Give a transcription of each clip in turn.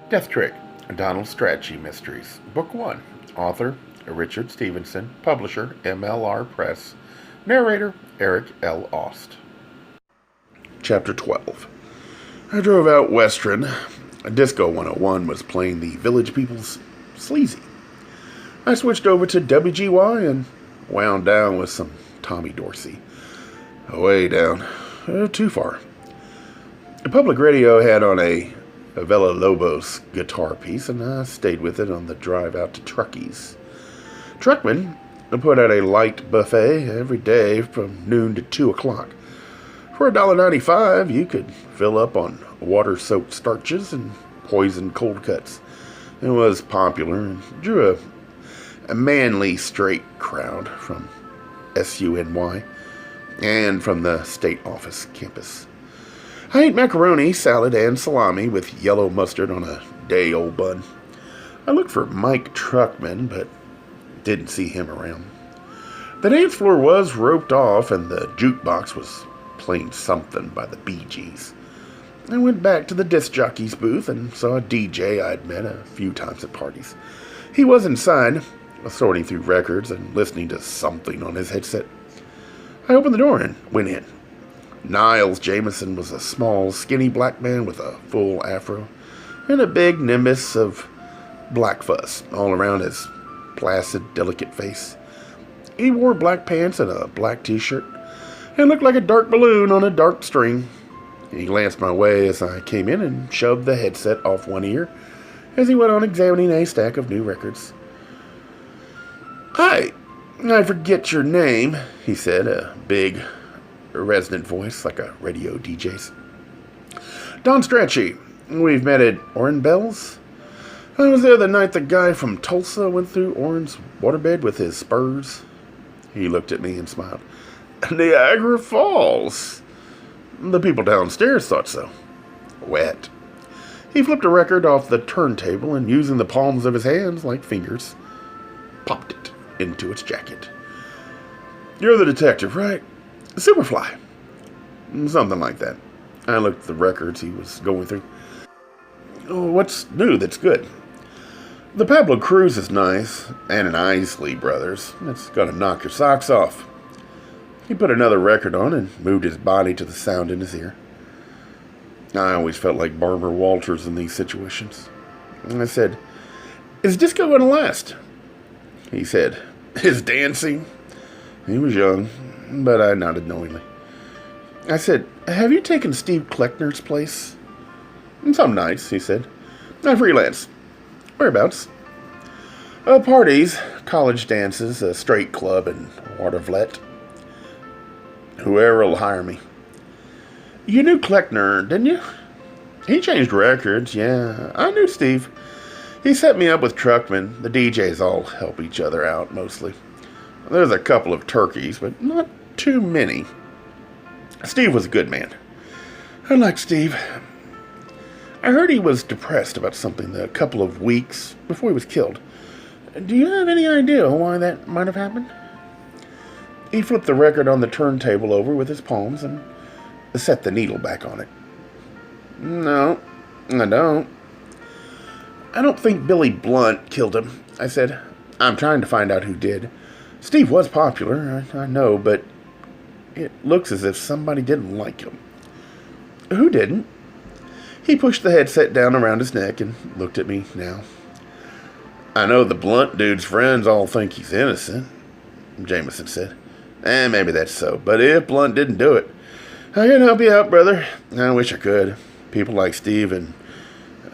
Death Trick, Donald Strachey Mysteries, Book 1. Author, Richard Stevenson. Publisher, MLR Press. Narrator, Eric L. Aust. Chapter 12. I drove out western. Disco 101 was playing the Village People's Sleazy. I switched over to WGY and wound down with some Tommy Dorsey. Way down. Too far. The public radio had on a Villa Lobos guitar piece, and I stayed with it on the drive out to Truckey's. Truckman put out a light buffet every day from noon to 2 o'clock. For $1.95, you could fill up on water-soaked starches and poisoned cold cuts. It was popular and drew a manly, straight crowd from SUNY and from the state office campus. I ate macaroni, salad, and salami with yellow mustard on a day-old bun. I looked for Mike Truckman, but didn't see him around. The dance floor was roped off, and the jukebox was playing something by the Bee Gees. I went back to the disc jockey's booth and saw a DJ I'd met a few times at parties. He was inside, sorting through records and listening to something on his headset. I opened the door and went in. Niles Jameson was a small, skinny black man with a full afro and a big nimbus of black fuzz all around his placid, delicate face. He wore black pants and a black t-shirt and looked like a dark balloon on a dark string. He glanced my way as I came in and shoved the headset off one ear as he went on examining a stack of new records. "Hi, I forget your name," he said, a big, resonant voice like a radio DJ's. "Don Strachey. We've met at Oren Bell's. I was there the night the guy from Tulsa went through Oren's waterbed with his spurs." He looked at me and smiled. "Niagara Falls. The people downstairs thought so." Wet. He flipped a record off the turntable and, using the palms of his hands like fingers, popped it into its jacket. "You're the detective, right? Superfly." "Something like that." I looked at the records he was going through. "Oh, what's new that's good?" "The Pablo Cruz is nice, and an Isley Brothers. It's gonna knock your socks off." He put another record on and moved his body to the sound in his ear. I always felt like Barbara Walters in these situations. I said, "Is disco gonna last?" He said, "Is dancing?" He was young, but I nodded knowingly. I said, "Have you taken Steve Kleckner's place?" "Some nights," he said. "I freelance." "Whereabouts?" "Parties, college dances, a straight club, and watervlet." "Whoever'll hire me." "You knew Kleckner, didn't you?" "He changed records, yeah. I knew Steve. He set me up with Truckman. The DJs all help each other out, mostly. There's a couple of turkeys, but not too many. Steve was a good man." "I like Steve. I heard he was depressed about something a couple of weeks before he was killed. Do you have any idea why that might have happened?" He flipped the record on the turntable over with his palms and set the needle back on it. "No, I don't." "I don't think Billy Blunt killed him," I said. "I'm trying to find out who did. Steve was popular, I know, but it looks as if somebody didn't like him." "Who didn't?" He pushed the headset down around his neck and looked at me now. "I know the Blunt dude's friends all think he's innocent," Jameson said. Maybe that's so, but if Blunt didn't do it, I can help you out, brother. I wish I could. People like Steve, and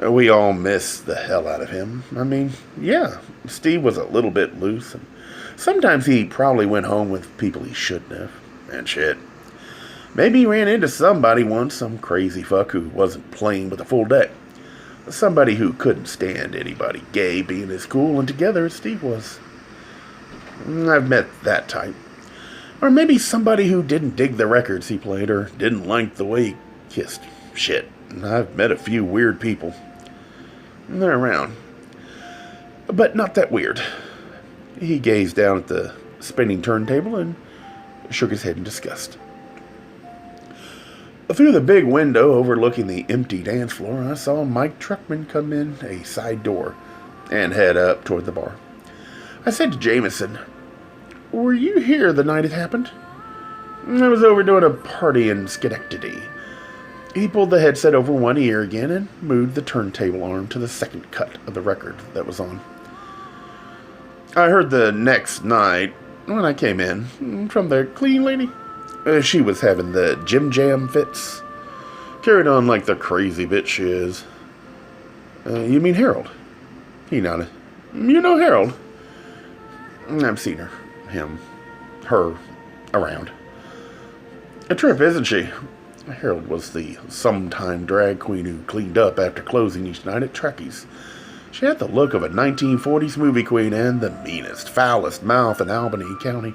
we all miss the hell out of him. I mean, yeah, Steve was a little bit loose, and sometimes he probably went home with people he shouldn't have, and shit. Maybe he ran into somebody once, some crazy fuck who wasn't playing with a full deck. Somebody who couldn't stand anybody gay being as cool and together as Steve was. I've met that type. Or maybe somebody who didn't dig the records he played or didn't like the way he kissed. Shit, I've met a few weird people. They're around. But not that weird. He gazed down at the spinning turntable and shook his head in disgust. Through the big window overlooking the empty dance floor, I saw Mike Truckman come in a side door and head up toward the bar. I said to Jameson, "Were you here the night it happened?" "I was over doing a party in Schenectady." He pulled the headset over one ear again and moved the turntable arm to the second cut of the record that was on. "I heard the next night, when I came in, from the cleaning lady. She was having the Jim Jam fits. Carried on like the crazy bitch she is." "You mean Harold?" He nodded. "You know Harold?" "I've seen her, around." "A trip, isn't she?" Harold was the sometime drag queen who cleaned up after closing each night at Strachey's. She had the look of a 1940s movie queen and the meanest, foulest mouth in Albany County.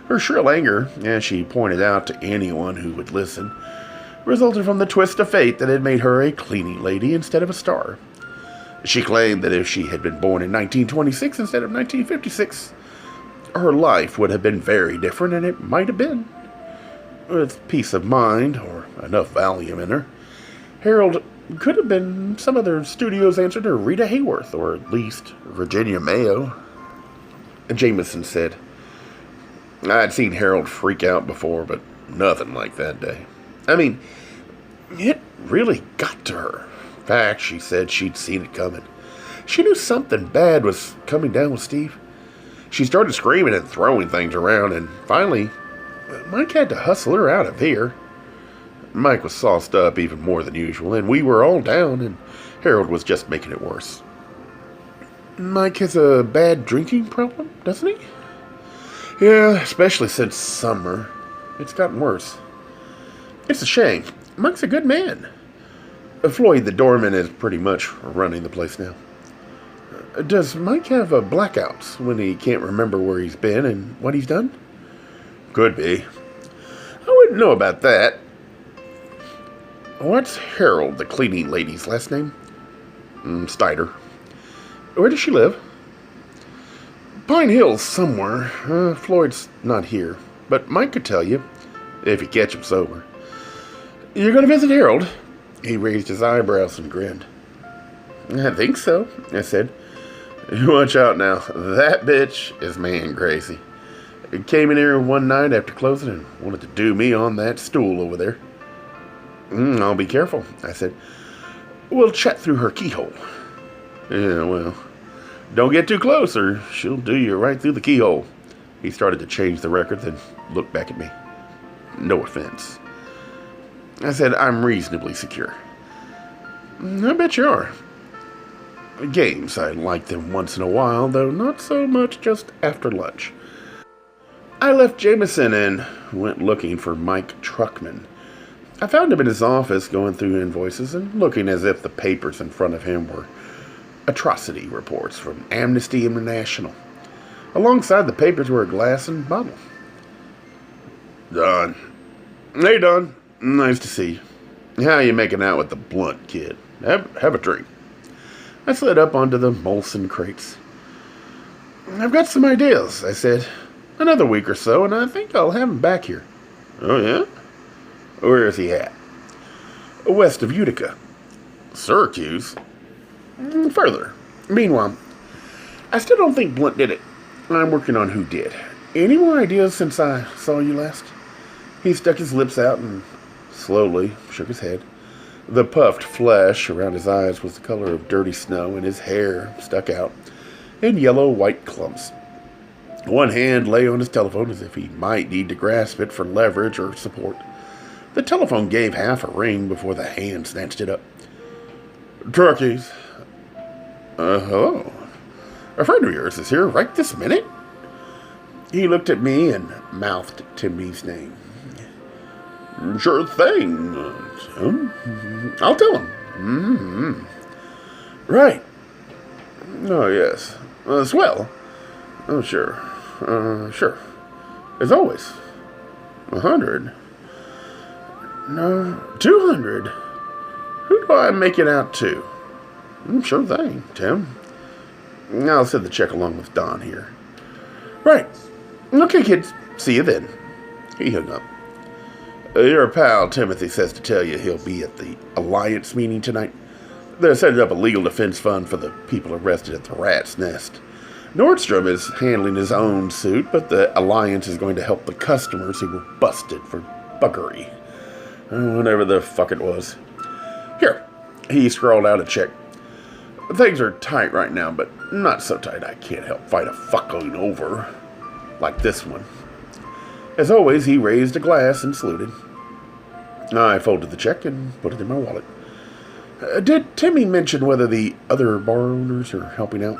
Her shrill anger, as she pointed out to anyone who would listen, resulted from the twist of fate that had made her a cleaning lady instead of a star. She claimed that if she had been born in 1926 instead of 1956, her life would have been very different, and it might have been. With peace of mind, or enough Valium in her, Harold could have been some other studio's answer to Rita Hayworth, or at least Virginia Mayo. Jameson said, "I'd seen Harold freak out before, but nothing like that day. I mean, it really got to her. In fact, she said she'd seen it coming. She knew something bad was coming down with Steve. She started screaming and throwing things around, and finally, Mike had to hustle her out of here. Mike was sauced up even more than usual, and we were all down, and Harold was just making it worse." "Mike has a bad drinking problem, doesn't he?" "Yeah, especially since summer. It's gotten worse. It's a shame. Mike's a good man. Floyd, the doorman, is pretty much running the place now." "Does Mike have blackouts when he can't remember where he's been and what he's done?" "Could be. I wouldn't know about that." "What's Harold, the cleaning lady's last name?" "Steiner." "Where does she live?" "Pine Hills somewhere. Floyd's not here, but Mike could tell you, if you catch him sober." "You're going to visit Harold?" He raised his eyebrows and grinned. "I think so," I said. "You watch out now. That bitch is man crazy. Came in here one night after closing and wanted to do me on that stool over there." "I'll be careful," I said. "We'll chat through her keyhole." "Yeah, well, don't get too close or she'll do you right through the keyhole." He started to change the record, then looked back at me. "No offense." I said, "I'm reasonably secure." "I bet you are." "Games, I like them once in a while, though not so much just after lunch." I left Jameson and went looking for Mike Truckman. I found him in his office going through invoices and looking as if the papers in front of him were atrocity reports from Amnesty International. Alongside the papers were a glass and bottle. "Don." "Hey, Don. Nice to see you. How you making out with the Blunt kid? Have a drink." I slid up onto the Molson crates. "I've got some ideas," I said. "Another week or so, and I think I'll have him back here." "Oh, yeah? Where is he at?" "West of Utica." "Syracuse?" "Further. Meanwhile, I still don't think Blunt did it. I'm working on who did. Any more ideas since I saw you last?" He stuck his lips out and slowly shook his head. The puffed flesh around his eyes was the color of dirty snow, and his hair stuck out in yellow-white clumps. One hand lay on his telephone as if he might need to grasp it for leverage or support. The telephone gave half a ring before the hand snatched it up. "Truckies." "Hello. A friend of yours is here right this minute?" He looked at me and mouthed Timmy's name. "Sure thing. I'll tell him." "Right. Oh, yes. Swell. Oh, sure. Sure. As always. 100. No, 200. Who do I make it out to?" "Sure thing, Tim. I'll send the check along with Don here." "Right. Okay, kids. See you then." He hung up. Your pal Timothy says to tell you he'll be at the Alliance meeting tonight. They're setting up a legal defense fund for the people arrested at the Rat's Nest. Nordstrom is handling his own suit, but the Alliance is going to help the customers who were busted for buggery. Whatever the fuck it was. Here, he scrawled out a check. Things are tight right now, but not so tight I can't help fight a fuckload over. Like this one. As always, he raised a glass and saluted. I folded the check and put it in my wallet. Did Timmy mention whether the other bar owners are helping out?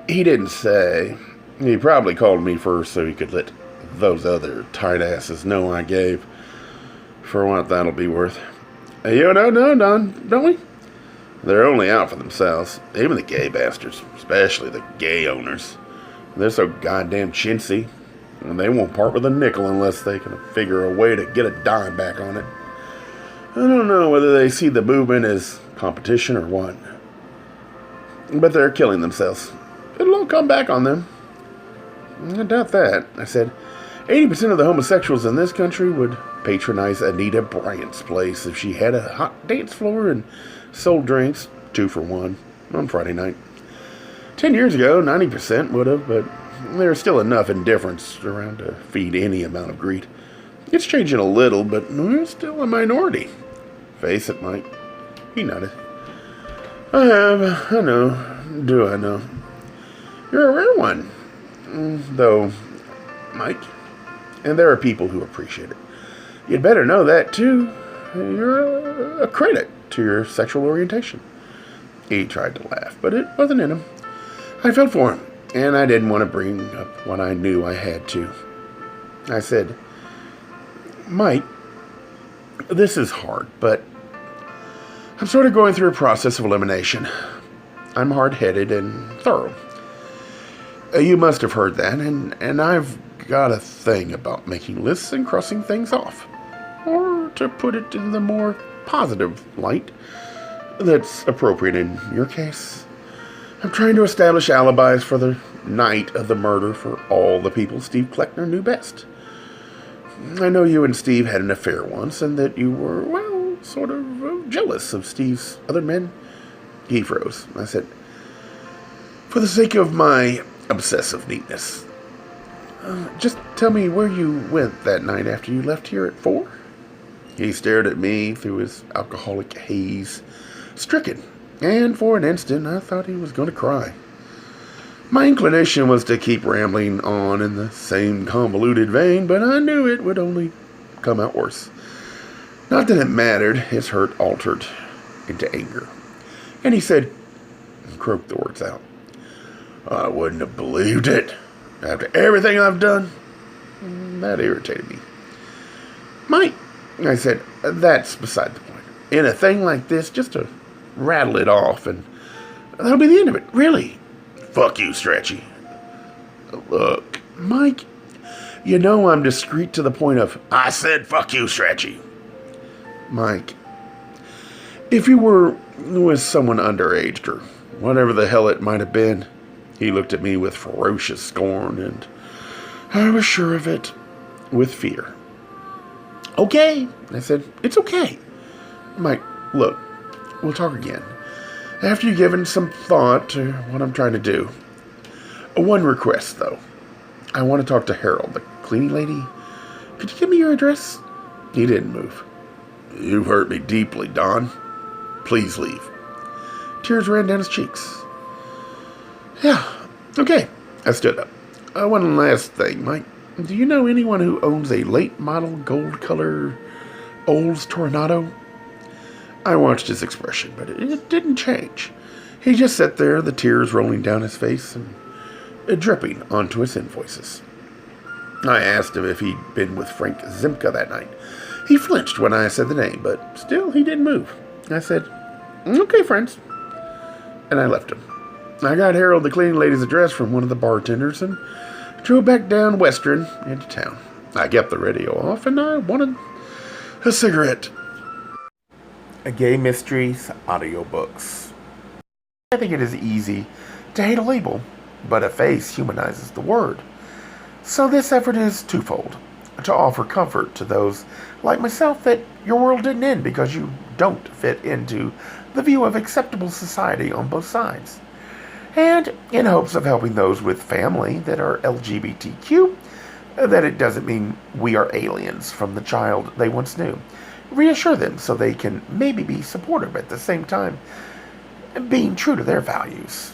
He didn't say. He probably called me first so he could let those other tight asses know I gave. For what that'll be worth. You know, don't we? They're only out for themselves. Even the gay bastards. Especially the gay owners. They're so goddamn chintzy. And they won't part with a nickel unless they can figure a way to get a dime back on it. I don't know whether they see the movement as competition or what. But they're killing themselves. It'll all come back on them. I doubt that, I said. 80% of the homosexuals in this country would patronize Anita Bryant's place if she had a hot dance floor and sold drinks, 2 for 1, on Friday night. 10 years ago, 90% would have, but there's still enough indifference around to feed any amount of greed. It's changing a little, but we're still a minority. Face it, Mike. He nodded. I know. Do I know? You're a rare one. Though, Mike. And there are people who appreciate it. You'd better know that, too. You're a credit to your sexual orientation. He tried to laugh, but it wasn't in him. I felt for him, and I didn't want to bring up what I knew I had to. I said, Mike, this is hard, but I'm sort of going through a process of elimination. I'm hard-headed and thorough. You must have heard that, and I've got a thing about making lists and crossing things off. Or, to put it in the more positive light that's appropriate in your case, I'm trying to establish alibis for the night of the murder for all the people Steve Kleckner knew best. I know you and Steve had an affair once, and that you were, well, sort of jealous of Steve's other men. He froze. I said, for the sake of my obsessive neatness, just tell me where you went that night after you left here at 4? He stared at me through his alcoholic haze, stricken, and for an instant I thought he was going to cry. My inclination was to keep rambling on in the same convoluted vein, but I knew it would only come out worse. Not that it mattered, his hurt altered into anger. And he said, and croaked the words out, I wouldn't have believed it. After everything I've done. That irritated me. Mike, I said, that's beside the point. In a thing like this, just to rattle it off, and that'll be the end of it, really. Fuck you, Strachey. Look, Mike, you know I'm discreet to the point of, I said fuck you, Strachey. Mike, if you were with someone underage, or whatever the hell it might have been, he looked at me with ferocious scorn, and I was sure of it, with fear. Okay, I said, it's okay. Mike, look, we'll talk again. After you've given some thought to what I'm trying to do. One request, though. I want to talk to Harold, the cleaning lady. Could you give me your address? He didn't move. You've hurt me deeply, Don. Please leave. Tears ran down his cheeks. Yeah, okay. I stood up. One last thing, Mike. Do you know anyone who owns a late model gold color Olds Tornado? I watched his expression, but it didn't change. He just sat there, the tears rolling down his face and dripping onto his invoices. I asked him if he'd been with Frank Zimka that night. He flinched when I said the name, but still he didn't move. I said, okay, friends. And I left him. I got Harold the cleaning lady's address from one of the bartenders and drove back down Western into town. I kept the radio off and I wanted a cigarette. Gay Mysteries audiobooks. I think it is easy to hate a label, but a face humanizes the word. So this effort is twofold. to offer comfort to those like myself that your world didn't end because you don't fit into the view of acceptable society on both sides. And in hopes of helping those with family that are LGBTQ, that it doesn't mean we are aliens from the child they once knew. Reassure them so they can maybe be supportive at the same time, being true to their values.